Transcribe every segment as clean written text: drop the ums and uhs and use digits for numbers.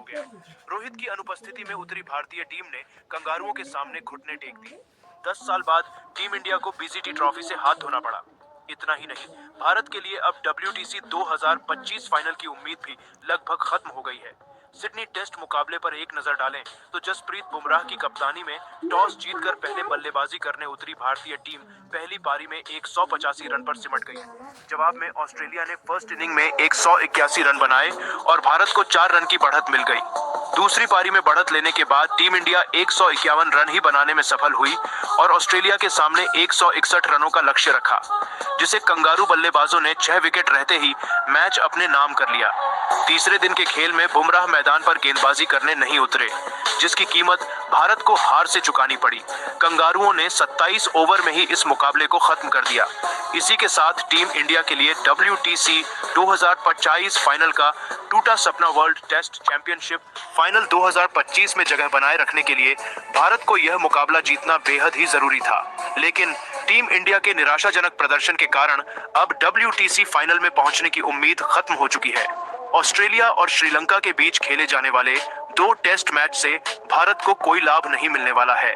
गया। रोहित की अनुपस्थिति में उतरी भारतीय टीम ने कंगारुओं के सामने घुटने टेक दिए। 10 साल बाद टीम इंडिया को बीसीटी ट्रॉफी से हाथ धोना पड़ा। इतना ही नहीं, भारत के लिए अब WTC 2025 फाइनल की उम्मीद भी लगभग खत्म हो गई है। सिडनी टेस्ट मुकाबले पर एक नजर डालें तो जसप्रीत बुमराह की कप्तानी में टॉस जीतकर पहले बल्लेबाजी करने उतरी भारतीय टीम पहली पारी में 185 रन पर सिमट गई। जवाब में ऑस्ट्रेलिया ने फर्स्ट इनिंग में 181 रन बनाए और भारत को 4 रन की बढ़त मिल गई। दूसरी पारी में बढ़त लेने के बाद टीम इंडिया 151 रन ही बनाने में सफल हुई और ऑस्ट्रेलिया के सामने 161 रनों का लक्ष्य रखा, जिसे कंगारू बल्लेबाजों ने 6 विकेट रहते ही मैच अपने नाम कर लिया। तीसरे दिन के खेल में बुमराह मैदान पर गेंदबाजी करने नहीं उतरे, जिसकी कीमत भारत को हार से चुकानी पड़ी। कंगारुओं ने 27 ओवर में ही इस मुकाबले को खत्म कर दिया। इसी के साथ टीम इंडिया के लिए WTC 2025 फाइनल का टूटा सपना वर्ल्ड टेस्ट चैंपियनशिप फाइनल 2025 में जगह बनाए रखने के लिए भारत को यह मुकाबला जीतना बेहद ही जरूरी था। लेकिन टीम इंडिया के निराशाजनक प्रदर्शन के कारण अब WTC फाइनल में पहुंचने की उम्मीद खत्म हो चुकी है। ऑस्ट्रेलिया और श्रीलंका के बीच खेले जाने वाले 2 टेस्ट मैच से भारत को कोई लाभ नहीं मिलने वाला है।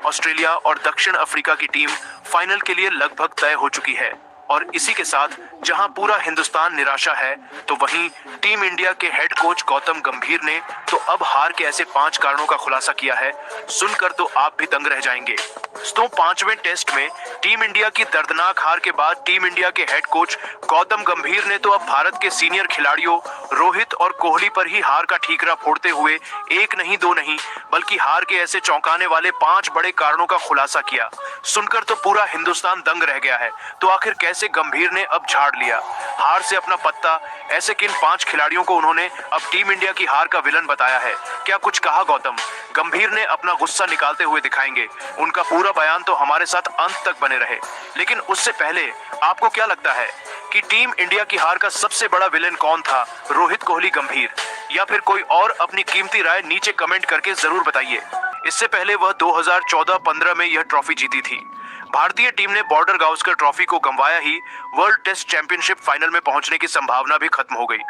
ऑस्ट्रेलिया और दक्षिण अफ्रीका की टीम फाइनल के लिए लगभग तय हो चुकी है और इसी के साथ जहां पूरा हिंदुस्तान निराशा है, तो वहीं टीम इंडिया के हेड कोच गौतम गंभीर ने तो अब हार के ऐसे 5 कारणों का खुलासा किया है, सुनकर तो आप भी दंग रह जाएंगे। दोस्तों, 5वें टेस्ट में टीम इंडिया की दर्दनाक हार के बाद टीम इंडिया के हेड कोच गौतम गंभीर ने तो अब भारत के सीनियर खिलाड़ियों रोहित और कोहली पर ही हार का ठीकरा फोड़ते हुए एक नहीं दो नहीं बल्कि हार के ऐसे चौंकाने वाले 5 बड़े कारणों का खुलासा किया। सुनकर तो पूरा हिंदुस्तान दंग रह गया है। तो आखिर कैसे गंभीर ने अब झाड़ लिया हार से अपना पत्ता? ऐसे किन 5 खिलाड़ियों को उन्होंने अब टीम इंडिया की हार का विलन बताया है? क्या कुछ कहा गौतम गंभीर ने? अपना गुस्सा निकालते हुए दिखाएंगे। उनका पूरा बयान तो हमारे साथ अंत तक बने रहे। लेकिन उससे पहले आपको क्या लगता है कि टीम इंडिया की हार का सबसे बड़ा विलेन कौन था? रोहित, कोहली, गंभीर या फिर कोई और? अपनी कीमती राय नीचे कमेंट करके जरूर बताइए। इससे पहले वह 2014-15 में यह ट्रॉफी जीती थी। भारतीय टीम ने बॉर्डर गावस्कर ट्रॉफी को गंवाया ही वर्ल्ड टेस्ट चैंपियनशिप फाइनल में पहुंचने की संभावना भी खत्म हो गई।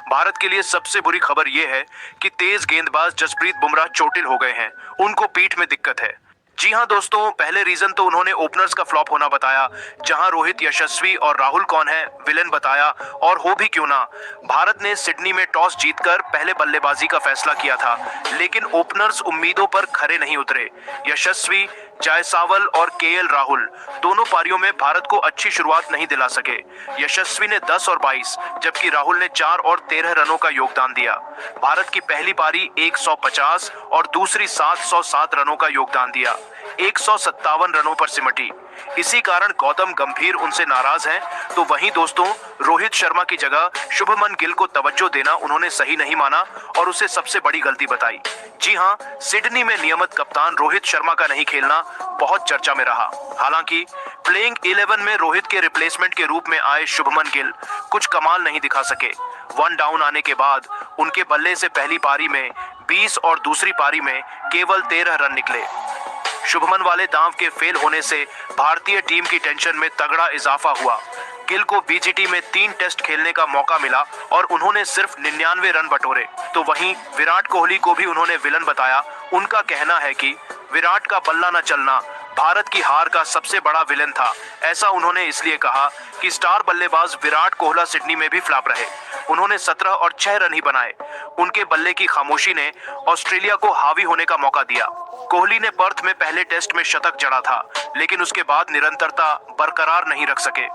भारत के लिए सबसे बुरी खबर यह है कि तेज गेंदबाज जसप्रीत बुमराह चोटिल हो गए हैं। उनको पीठ में दिक्कत है। जी हां दोस्तों, पहले रीजन तो उन्होंने ओपनर्स का फ्लॉप होना बताया, जहां रोहित, यशस्वी और राहुल कौन है विलेन बताया। और हो भी क्यों ना, भारत ने सिडनी में टॉस जीतकर पहले बल्लेबाजी का फैसला किया था, लेकिन ओपनर्स उम्मीदों पर खरे नहीं उतरे। यशस्वी, जायसवाल और KL राहुल दोनों पारियों में भारत को अच्छी शुरुआत नहीं दिला सके। यशस्वी ने 10 और 22 जबकि राहुल ने 4 और 13 रनों का योगदान दिया। भारत की पहली पारी 150 और दूसरी 707 रनों का योगदान दिया, 157 रनों पर सिमटी। इसी कारण गौतम गंभीर उनसे नाराज हैं। तो वहीं दोस्तों, रोहित शर्मा की जगह शुभमन गिल को तवज्जो देना उन्होंने सही नहीं माना और उसे सबसे बड़ी गलती बताई। जी हां, सिडनी में नियमित कप्तान रोहित शर्मा का नहीं खेलना बहुत चर्चा में रहा। हालांकि प्लेइंग 11 में रोहित के रिप्लेसमेंट के रूप में आए शुभमन गिल कुछ कमाल नहीं दिखा सके। 1 डाउन आने के बाद उनके बल्ले से पहली पारी में 20 और दूसरी पारी में केवल 13 रन निकले। शुभमन वाले दांव के फेल होने से भारतीय टीम की टेंशन में तगड़ा इजाफा हुआ। गिल को BGT में 3 टेस्ट खेलने का मौका मिला और उन्होंने सिर्फ 99 रन बटोरे। तो वहीं विराट कोहली को भी उन्होंने विलन बताया। उनका कहना है कि विराट का बल्ला न चलना भारत की हार का सबसे बड़ा विलेन था। ऐसा उन्होंने इसलिए कहा कि स्टार बल्लेबाज विराट कोहली सिडनी में भी फ्लॉप रहे। उन्होंने 17 और 6 रन ही बनाए। उनके बल्ले की खामोशी ने ऑस्ट्रेलिया को हावी होने का मौका दिया। कोहली ने पर्थ में पहले टेस्ट में शतक जड़ा था, लेकिन उसके बाद निरंतरता बरकरार नहीं रख सके।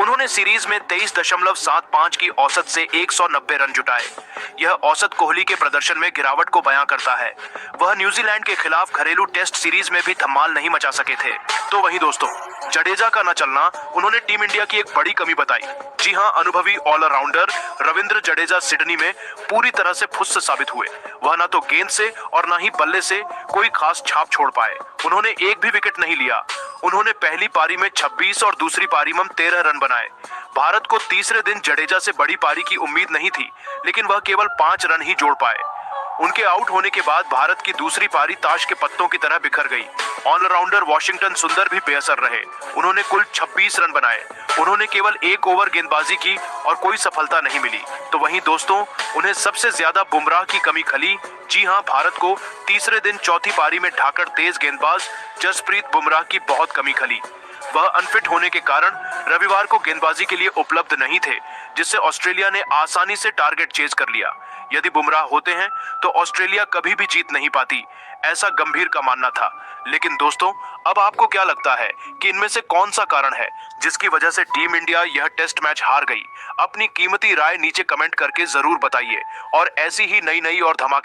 उन्होंने सीरीज में 23.75 की औसत से 190 रन जुटाए। यह औसत कोहली के प्रदर्शन में गिरावट को बयां करता है। वह न्यूजीलैंड के खिलाफ घरेलू टेस्ट सीरीज में भी धमाल नहीं मचा सके थे। तो वहीं दोस्तों, जडेजा का न चलना उन्होंने टीम इंडिया की एक बड़ी कमी बताई। जी हां, अनुभवी ऑलराउंडर रविंद्र जडेजा सिडनी में पूरी तरह से फुस साबित हुए। वह न तो गेंद से और न ही बल्ले से कोई खास छाप छोड़ पाए। उन्होंने एक भी विकेट नहीं लिया। उन्होंने पहली पारी में 26 और दूसरी पारी में 13 रन बनाए। भारत को तीसरे दिन जडेजा से बड़ी पारी की उम्मीद नहीं थी, लेकिन वह केवल 5 रन ही जोड़ पाए। उनके आउट होने के बाद भारत की दूसरी पारी ताश के पत्तों की तरह बिखर गई। ऑलराउंडर वाशिंगटन सुंदर भी बेअसर रहे। उन्होंने कुल 26 रन बनाए। उन्होंने केवल 1 ओवर गेंदबाजी की और कोई सफलता नहीं मिली। तो वहीं दोस्तों, उन्हें सबसे ज्यादा बुमराह की कमी खली। जी हां, भारत को तीसरे दिन चौथी पारी में ढाकर तेज गेंदबाज जसप्रीत बुमराह की बहुत कमी खली। वह अनफिट होने के कारण रविवार को गेंदबाजी के लिए उपलब्ध नहीं थे, जिससे ऑस्ट्रेलिया ने आसानी से टारगेट चेज कर लिया। यदि बुमराह होते हैं तो ऑस्ट्रेलिया कभी भी जीत नहीं पाती, ऐसा गंभीर का मानना था। लेकिन दोस्तों, अब आपको क्या लगता है कि इनमें से कौन सा कारण है जिसकी वजह से टीम इंडिया यह टेस्ट मैच हार गई? अपनी कीमती राय नीचे कमेंट करके जरूर बताइए और ऐसी ही नई और धमाके